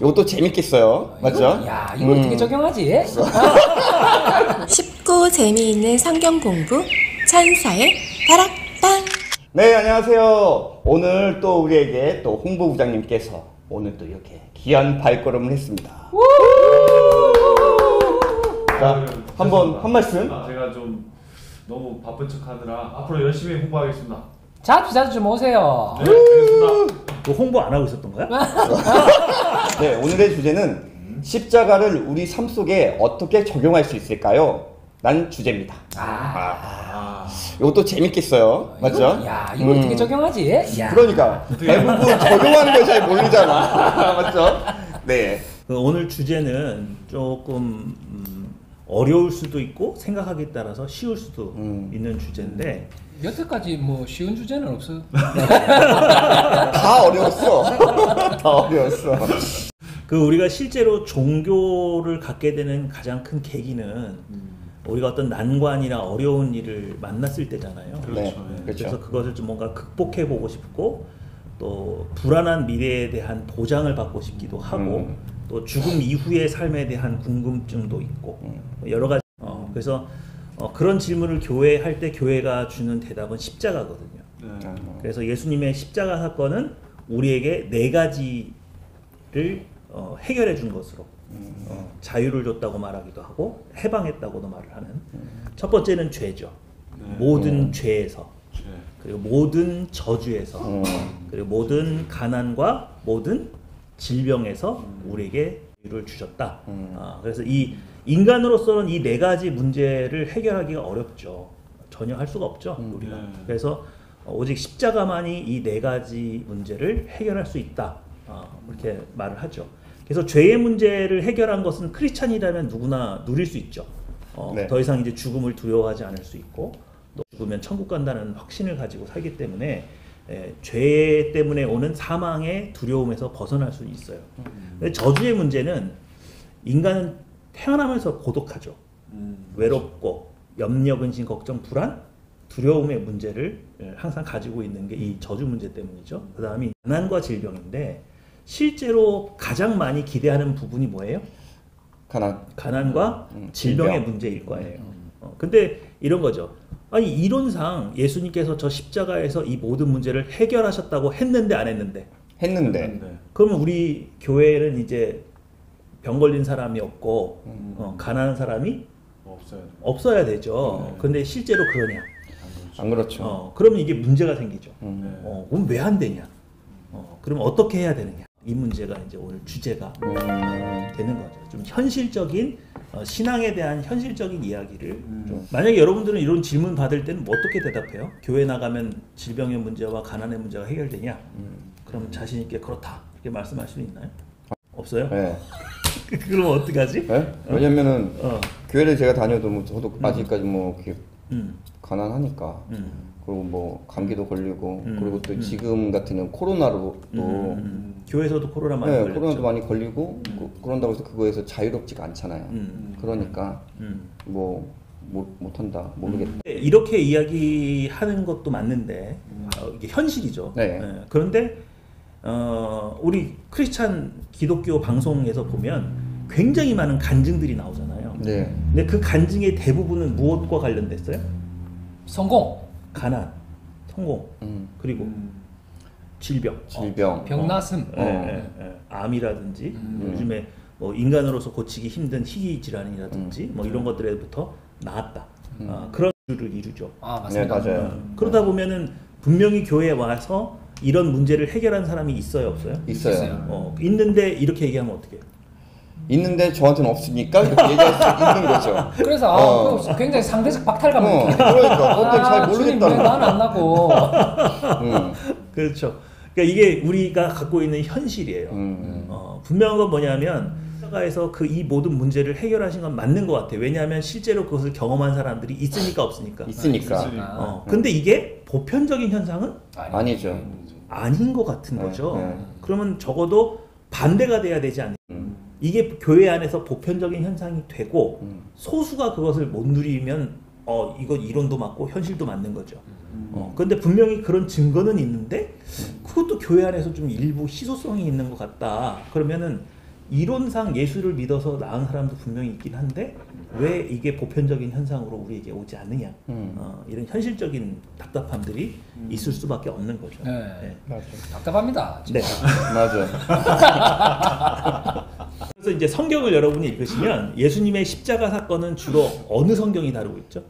이것도 재밌겠어요. 맞죠? 야, 이거 어떻게 적용하지? 쉽고 재미있는 성경 공부 천사의 다락방. 네, 안녕하세요. 오늘 또 우리에게 또 홍보부장님께서 오늘 또 이렇게 귀한 발걸음을 했습니다. 자, 한 말씀. 제가 좀 너무 바쁜 척하느라 앞으로 열심히 홍보하겠습니다. 자주 좀 오세요. 네, 알겠습니다. 너 홍보 안 하고 있었던 거야? 네, 오늘의 주제는 십자가를 우리 삶 속에 어떻게 적용할 수 있을까요? 란 주제입니다. 이것도 재밌겠어요. 맞죠? 야, 이거 어떻게 적용하지? 야. 그러니까 대부분 적용하는 걸 잘 모르잖아. 맞죠? 네. 오늘 주제는 조금 어려울 수도 있고 생각하기에 따라서 쉬울 수도 있는 주제인데 여태까지 뭐 쉬운 주제는 없어. 다 어려웠어. 다 어려웠어. 우리가 실제로 종교를 갖게 되는 가장 큰 계기는 우리가 어떤 난관이나 어려운 일을 만났을 때잖아요. 그렇죠. 네, 그래서 그렇죠. 그것을 좀 뭔가 극복해 보고 싶고 또 불안한 미래에 대한 보장을 받고 싶기도 하고 또 죽음 이후의 삶에 대한 궁금증도 있고 여러 가지 그래서 그런 질문을 교회에 할 때 교회가 주는 대답은 십자가거든요. 네. 그래서 예수님의 십자가 사건은 우리에게 네 가지를 해결해 준 것으로 자유를 줬다고 말하기도 하고 해방했다고도 말을 하는 첫 번째는 죄죠. 모든 죄에서 그리고 모든 저주에서 그리고 모든 가난과 모든 질병에서 우리에게 자유를 주셨다. 그래서 이 인간으로서는 이 네 가지 문제를 해결하기가 어렵죠. 전혀 할 수가 없죠. 우리가. 그래서 오직 십자가만이 이 네 가지 문제를 해결할 수 있다. 이렇게 말을 하죠. 그래서 죄의 문제를 해결한 것은 크리스찬이라면 누구나 누릴 수 있죠. 네. 더 이상 이제 죽음을 두려워하지 않을 수 있고 또 죽으면 천국 간다는 확신을 가지고 살기 때문에 죄 때문에 오는 사망의 두려움에서 벗어날 수 있어요. 근데 저주의 문제는 인간은 태어나면서 고독하죠. 외롭고 염려, 근심, 걱정, 불안, 두려움의 문제를 항상 가지고 있는 게 이 저주 문제 때문이죠. 그 다음이 가난과 질병인데 실제로 가장 많이 기대하는 부분이 뭐예요? 가난과 질병의 질병. 문제일 거예요. 근데 이런 거죠. 아니 이론상 예수님께서 저 십자가에서 이 모든 문제를 해결하셨다고 했는데 안 했는데? 했는데. 그러면 우리 교회는 이제 병 걸린 사람이 없고 가난한 사람이 없어야 되죠. 근데 실제로 그러냐? 안 그렇죠. 그러면 이게 문제가 생기죠. 그럼 왜 안 되냐? 그럼 어떻게 해야 되느냐? 이 문제가 이제 오늘 주제가 되는 거죠. 좀 현실적인 신앙에 대한 현실적인 이야기를 좀. 만약에 여러분들은 이런 질문 받을 때는 뭐 어떻게 대답해요? 교회 나가면 질병의 문제와 가난의 문제가 해결되냐? 그럼 자신 있게 그렇다 이렇게 말씀할 수 있나요? 없어요? 네. 그럼 어떡하지? 네? 왜냐면은 교회를 제가 다녀도 뭐 저도 아직까지 뭐 이렇게 가난하니까 그리고 뭐 감기도 걸리고 그리고 또 지금 같은 경우 코로나로 또 교회에서도 코로나 많이 네, 걸렸죠. 코로나도 많이 걸리고 그런다고 해서 그거에서 자유롭지가 않잖아요. 그러니까 뭐 못한다 모르겠다. 이렇게 이야기하는 것도 맞는데 이게 현실이죠. 네. 그런데 우리 크리스찬 기독교 방송에서 보면 굉장히 많은 간증들이 나오잖아요. 네. 근데 그 간증의 대부분은 무엇과 관련됐어요? 성공, 가난, 성공, 그리고 질병, 병나슴. 암이라든지 요즘에 뭐 인간으로서 고치기 힘든 희귀 질환이라든지 뭐 이런 것들에부터 나았다. 그런 주를 이루죠. 맞습니다. 네, 맞아요. 그러다 보면은 분명히 교회에 와서 이런 문제를 해결한 사람이 있어요, 없어요? 있어요. 있는데 이렇게 얘기하면 어떻게 해요? 있는데 저한테는 없으니까 이렇게 얘기할 수 있는 거죠. 그래서 그거 굉장히 상대적 박탈감을 느끼게 돼요. 그러니까 그것도 잘 주님 모르겠다. 왜 나는 안 나고. 그렇죠. 그러니까 이게 우리가 갖고 있는 현실이에요. 분명한 건 뭐냐면 십자가에서 이 모든 문제를 해결하신 건 맞는 것 같아요. 왜냐하면 실제로 그것을 경험한 사람들이 있으니까 없으니까. 있으니까. 근데 이게 보편적인 현상은 아니죠. 아닌 것 같은 거죠. 네. 그러면 적어도 반대가 돼야 되지 않나요? 이게 교회 안에서 보편적인 현상이 되고 소수가 그것을 못 누리면 이거 이론도 맞고 현실도 맞는 거죠. 그런데 분명히 그런 증거는 있는데 그것도 교회 안에서 좀 일부 희소성이 있는 것 같다. 그러면은 이론상 예수를 믿어서 나은 사람도 분명히 있긴 한데 왜 이게 보편적인 현상으로 우리에게 오지 않느냐 이런 현실적인 답답함들이 있을 수밖에 없는 거죠. 네. 네. 맞아. 답답합니다. 네. 맞아. 그래서 이제 성경을 여러분이 읽으시면 예수님의 십자가 사건은 주로 어느 성경이 다루고 있죠?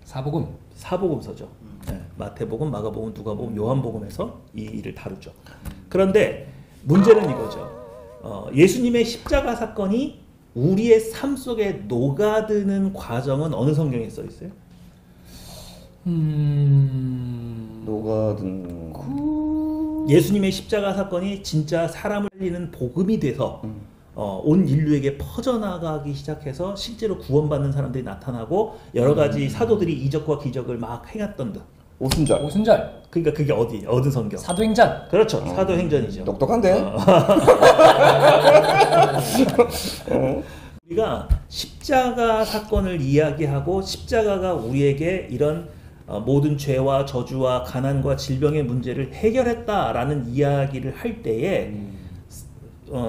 사복음. 사복음서죠. 네. 마태복음, 마가복음, 누가복음, 요한복음에서 이 일을 다루죠. 그런데 문제는 이거죠. 예수님의 십자가 사건이 우리의 삶 속에 녹아드는 과정은 어느 성경에 써 있어요? 녹아든 예수님의 십자가 사건이 진짜 사람을 살리는 복음이 돼서 온 인류에게 퍼져나가기 시작해서 실제로 구원받는 사람들이 나타나고 여러 가지 사도들이 이적과 기적을 막 행했던 듯. 오순절. 오순절. 그러니까 그게 어느 성경? 사도행전. 그렇죠. 사도행전이죠. 똑똑한데? 우리가 십자가 사건을 이야기하고 십자가가 우리에게 이런 모든 죄와 저주와 가난과 질병의 문제를 해결했다라는 이야기를 할 때에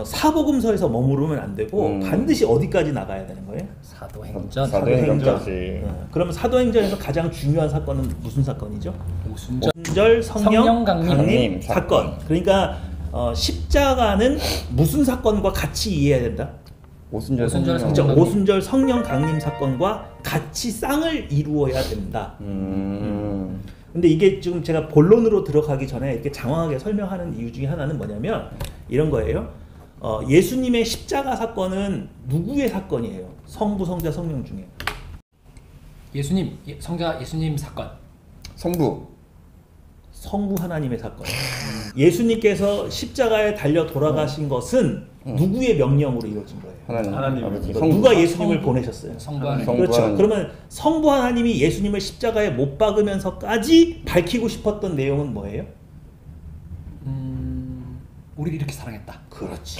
사복음서에서 머무르면 안 되고 반드시 어디까지 나가야 되는 거예요? 사도행전. 사도행전까지. 그러면 사도행전에서 가장 중요한 사건은 무슨 사건이죠? 오순절. 오순절 성령 성령 강림. 강림 사건. 그러니까 십자가는 무슨 사건과 같이 이해해야 된다? 오순절 오순절 성령. 그렇죠. 강림. 오순절 성령 강림 사건과 같이 쌍을 이루어야 된다. 근데 이게 지금 제가 본론으로 들어가기 전에 이렇게 장황하게 설명하는 이유 중에 하나는 뭐냐면 이런 거예요. 예수님의 십자가 사건은 누구의 사건이에요? 성부, 성자, 성령 중에. 예수님, 성자 예수님 사건. 성부. 성부 하나님의 사건. 예수님께서 십자가에 달려 돌아가신 것은 누구의 명령으로 이루어진 거예요? 하나님. 아버지. 누가 예수님을 보내셨어요? 성부 하나님. 성부 그렇죠. 하나님. 그러면 성부 하나님이 예수님을 십자가에 못 박으면서까지 밝히고 싶었던 내용은 뭐예요? 우리를 이렇게 사랑했다. 그렇지.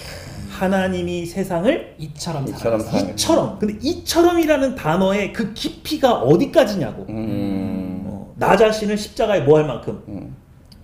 하나님이 세상을 이처럼 이처럼 사랑했다. 이처럼. 근데 이처럼이라는 단어의 그 깊이가 어디까지냐고. 나 자신을 십자가에 뭐 할 만큼?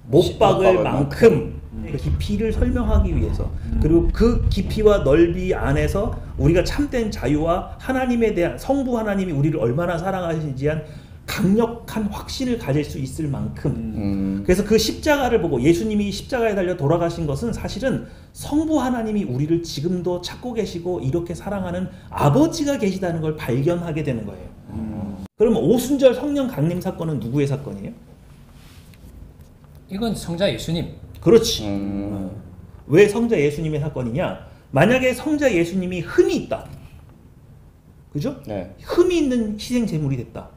못 박을 만큼. 그 깊이를 설명하기 위해서. 그리고 그 깊이와 넓이 안에서 우리가 참된 자유와 하나님에 대한 성부 하나님이 우리를 얼마나 사랑하시는지에 대한 강력한 확신을 가질 수 있을 만큼. 그래서 그 십자가를 보고 예수님이 십자가에 달려 돌아가신 것은 사실은 성부 하나님이 우리를 지금도 찾고 계시고 이렇게 사랑하는 아버지가 계시다는 걸 발견하게 되는 거예요. 그러면 오순절 성령 강림 사건은 누구의 사건이에요? 이건 성자 예수님. 그렇지. 왜 성자 예수님의 사건이냐? 만약에 성자 예수님이 흠이 있다. 그죠? 네. 흠이 있는 희생 제물이 됐다.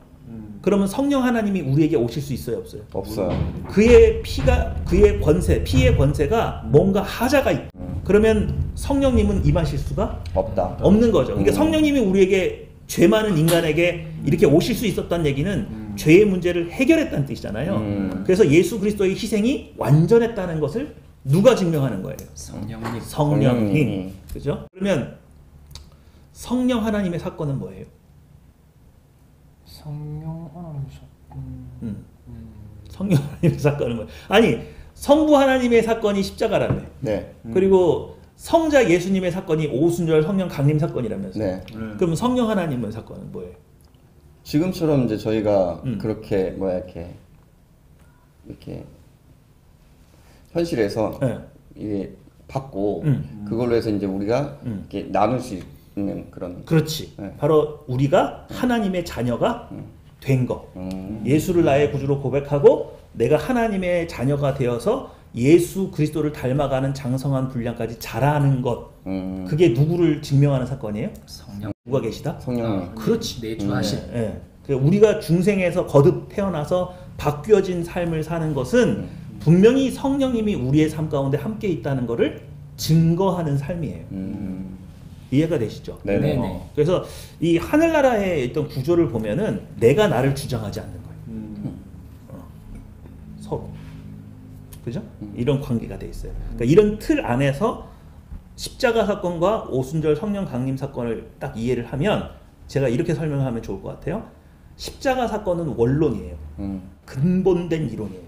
그러면 성령 하나님이 우리에게 오실 수 있어요, 없어요? 없어요. 그의 피가, 그의 권세, 피의 권세가 뭔가 하자가 있다. 그러면 성령님은 임하실 수가 없다. 없는 거죠. 그러니까 성령님이 우리에게 죄 많은 인간에게 이렇게 오실 수 있었다는 얘기는 죄의 문제를 해결했다는 뜻이잖아요. 그래서 예수 그리스도의 희생이 완전했다는 것을 누가 증명하는 거예요? 성령님. 성령님. 그죠? 그러면 성령 하나님의 사건은 뭐예요? 성령 하나님 사건. 성령 하나님의 사건은 뭐예요? 아니, 성부 하나님의 사건이 십자가라며. 네. 그리고 성자 예수님의 사건이 오순절 성령 강림 사건이라면서요. 네. 그럼 성령 하나님의 사건은 뭐예요? 지금처럼 이제 저희가 그렇게 이렇게 현실에서 네. 이게 받고 그걸로 해서 이제 우리가 이렇게 나눌 수 있는 그런. 그렇지. 네. 바로 우리가 하나님의 자녀가 된 거. 예수를 나의 구주로 고백하고 내가 하나님의 자녀가 되어서 예수 그리스도를 닮아가는 장성한 분량까지 자라는 것. 그게 누구를 증명하는 사건이에요? 성령. 누가 계시다? 성령님. 그렇지. 내주하신. 예. 우리가 중생에서 거듭 태어나서 바뀌어진 삶을 사는 것은 분명히 성령님이 우리의 삶 가운데 함께 있다는 것을 증거하는 삶이에요. 이해가 되시죠? 네네. 네네. 그래서 이 하늘나라의 어떤 구조를 보면은 내가 나를 주장하지 않는 거예요. 서로. 그죠? 이런 관계가 돼 있어요. 그러니까 이런 틀 안에서 십자가 사건과 오순절 성령 강림 사건을 딱 이해를 하면 제가 이렇게 설명하면 좋을 것 같아요. 십자가 사건은 원론이에요. 근본된 이론이에요.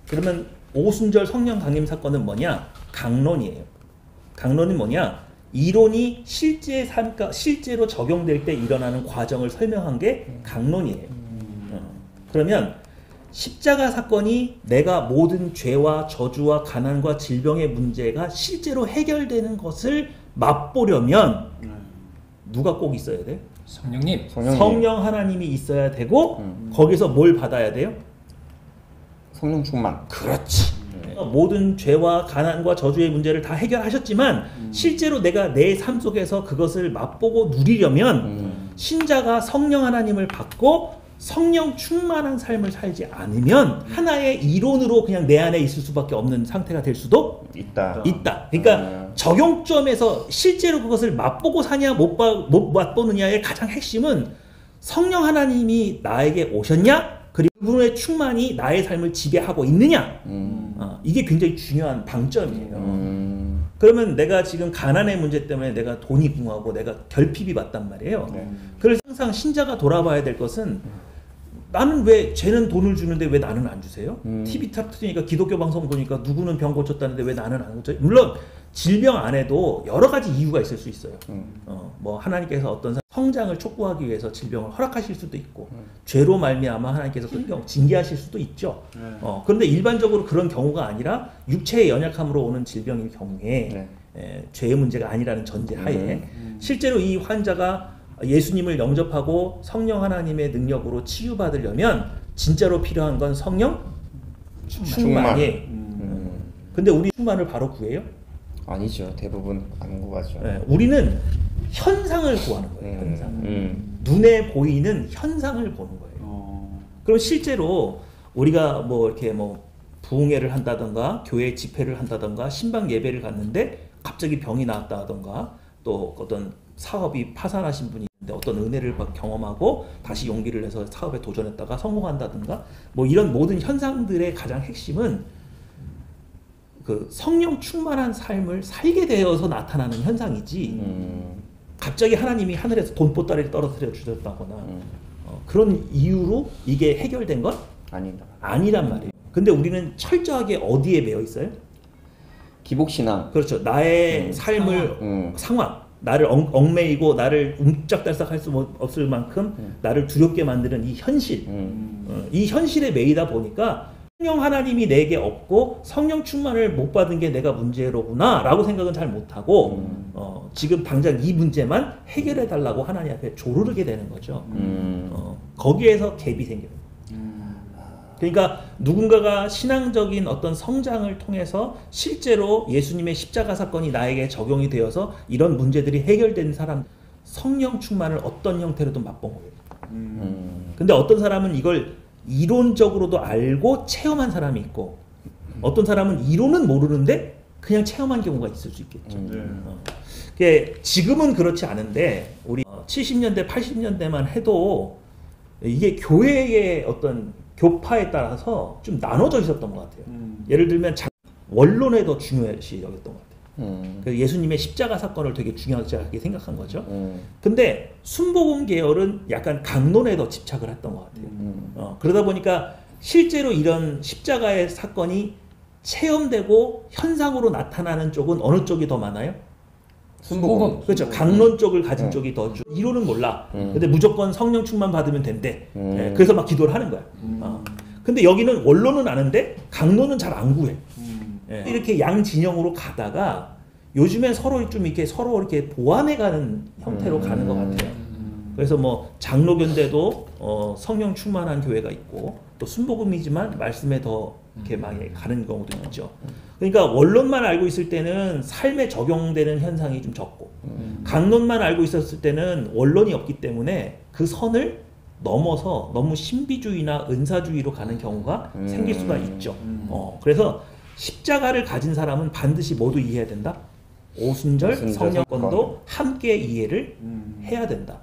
그러면 오순절 성령 강림 사건은 뭐냐? 강론이에요. 강론이 뭐냐? 이론이 실제로 적용될 때 일어나는 과정을 설명한 게 강론이에요. 그러면 십자가 사건이 내가 모든 죄와 저주와 가난과 질병의 문제가 실제로 해결되는 것을 맛보려면 누가 꼭 있어야 돼요? 성령님. 성령 하나님이 있어야 되고 거기서 뭘 받아야 돼요? 성령 충만. 그렇지. 모든 죄와 가난과 저주의 문제를 다 해결하셨지만 실제로 내가 내 삶 속에서 그것을 맛보고 누리려면 신자가 성령 하나님을 받고 성령 충만한 삶을 살지 않으면 하나의 이론으로 그냥 내 안에 있을 수밖에 없는 상태가 될 수도 있다. 그러니까 적용점에서 실제로 그것을 맛보고 사냐 못 맛보느냐의 가장 핵심은 성령 하나님이 나에게 오셨냐? 그리고 그분의 충만이 나의 삶을 지배하고 있느냐? 이게 굉장히 중요한 방점이에요. 그러면 내가 지금 가난의 문제 때문에 내가 돈이 궁하고 내가 결핍이 맞단 말이에요. 그래서 항상 신자가 돌아봐야 될 것은 나는 왜 쟤는 돈을 주는데 왜 나는 안 주세요? TV 틀으니까 기독교 방송 보니까 누구는 병 고쳤다는데 왜 나는 안 고쳐요? 물론 질병 안에도 여러 가지 이유가 있을 수 있어요. 뭐 하나님께서 어떤 성장을 촉구하기 위해서 질병을 허락하실 수도 있고 죄로 말미암아 하나님께서 그 징계하실 수도 있죠. 그런데 일반적으로 그런 경우가 아니라 육체의 연약함으로 오는 질병일 경우에 죄의 문제가 아니라는 전제하에 실제로 이 환자가 예수님을 영접하고 성령 하나님의 능력으로 치유받으려면 진짜로 필요한 건 성령 충만이에요. 근데 우리 충만을 바로 구해요? 아니죠. 대부분 안 구하죠. 우리는 현상을 구하는 거예요. 현상. 눈에 보이는 현상을 보는 거예요. 그럼 실제로 우리가 뭐 이렇게 뭐 부흥회를 한다던가 교회 집회를 한다던가 신방 예배를 갔는데 갑자기 병이 나왔다던가 또 어떤 사업이 파산하신 분이 있는데 어떤 은혜를 경험하고 다시 용기를 내서 사업에 도전했다가 성공한다든가 뭐 이런 모든 현상들의 가장 핵심은 그 성령 충만한 삶을 살게 되어서 나타나는 현상이지 갑자기 하나님이 하늘에서 돈보따리를 떨어뜨려 주셨다거나 그런 이유로 이게 해결된 건 아니란 말이에요. 근데 우리는 철저하게 어디에 매여 있어요? 기복신앙. 그렇죠. 나의 삶을 상황 나를 얽매이고 나를 움짝달싹할 수 없을 만큼 나를 두렵게 만드는 이 현실 이 현실에 매이다 보니까 성령 하나님이 내게 없고 성령 충만을 못 받은 게 내가 문제로구나 라고 생각은 잘 못하고 지금 당장 이 문제만 해결해 달라고 하나님 앞에 조르르게 되는 거죠. 거기에서 갭이 생겨요. 그러니까 누군가가 신앙적인 어떤 성장을 통해서 실제로 예수님의 십자가 사건이 나에게 적용이 되어서 이런 문제들이 해결된 사람 성령 충만을 어떤 형태로도 맛본 거예요. 근데 어떤 사람은 이걸 이론적으로도 알고 체험한 사람이 있고 어떤 사람은 이론은 모르는데 그냥 체험한 경우가 있을 수 있겠죠. 지금은 그렇지 않은데 우리 70년대 80년대만 해도 이게 교회의 어떤 교파에 따라서 좀 나눠져 있었던 것 같아요. 예를 들면 원론에 더 중요시 여겼던 것 같아요. 그래서 예수님의 십자가 사건을 되게 중요하게 생각한 거죠. 근데 순복음 계열은 약간 강론에 더 집착을 했던 것 같아요. 그러다 보니까 실제로 이런 십자가의 사건이 체험되고 현상으로 나타나는 쪽은 어느 쪽이 더 많아요? 순복음. 그렇죠. 강론 쪽을 가진 쪽이 더 이론은 몰라. 근데 무조건 성령 충만 받으면 된대. 그래서 막 기도를 하는 거야. 근데 여기는 원론은 아는데 강론은 잘 안 구해. 이렇게 양 진영으로 가다가 요즘엔 서로 좀 이렇게 서로 이렇게 보완해가는 형태로 가는 것 같아요. 그래서 뭐 장로교인데도 성령 충만한 교회가 있고 또 순복음이지만 말씀에 더 이렇게 많이 가는 경우도 있죠. 그러니까 원론만 알고 있을 때는 삶에 적용되는 현상이 좀 적고 강론만 알고 있었을 때는 원론이 없기 때문에 그 선을 넘어서 너무 신비주의나 은사주의로 가는 경우가 생길 수가 있죠. 그래서 십자가를 가진 사람은 반드시 모두 이해해야 된다. 오순절 성령권도 함께 이해를 해야 된다.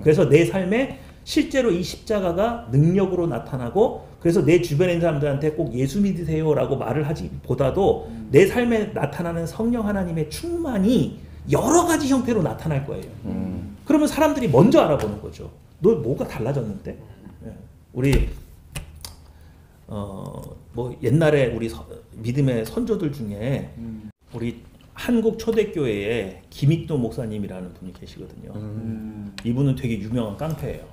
그래서 내 삶에 실제로 이 십자가가 능력으로 나타나고 그래서 내 주변에 있는 사람들한테 꼭 예수 믿으세요라고 말을 하기보다도 내 삶에 나타나는 성령 하나님의 충만이 여러 가지 형태로 나타날 거예요. 그러면 사람들이 먼저 알아보는 거죠. 너 뭐가 달라졌는데? 우리 뭐 옛날에 우리 믿음의 선조들 중에 우리 한국 초대교회에 김익도 목사님이라는 분이 계시거든요. 이분은 되게 유명한 깡패예요.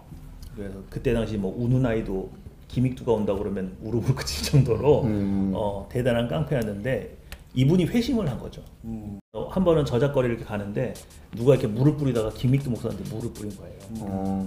그래서 그때 당시 뭐 우는 아이도 김익두가 온다고 그러면 무릎을 꿇칠 정도로 대단한 깡패였는데 이분이 회심을 한 거죠. 한 번은 저작거리를 이렇게 가는데 누가 이렇게 물을 뿌리다가 김익두 목사한테 물을 뿌린 거예요.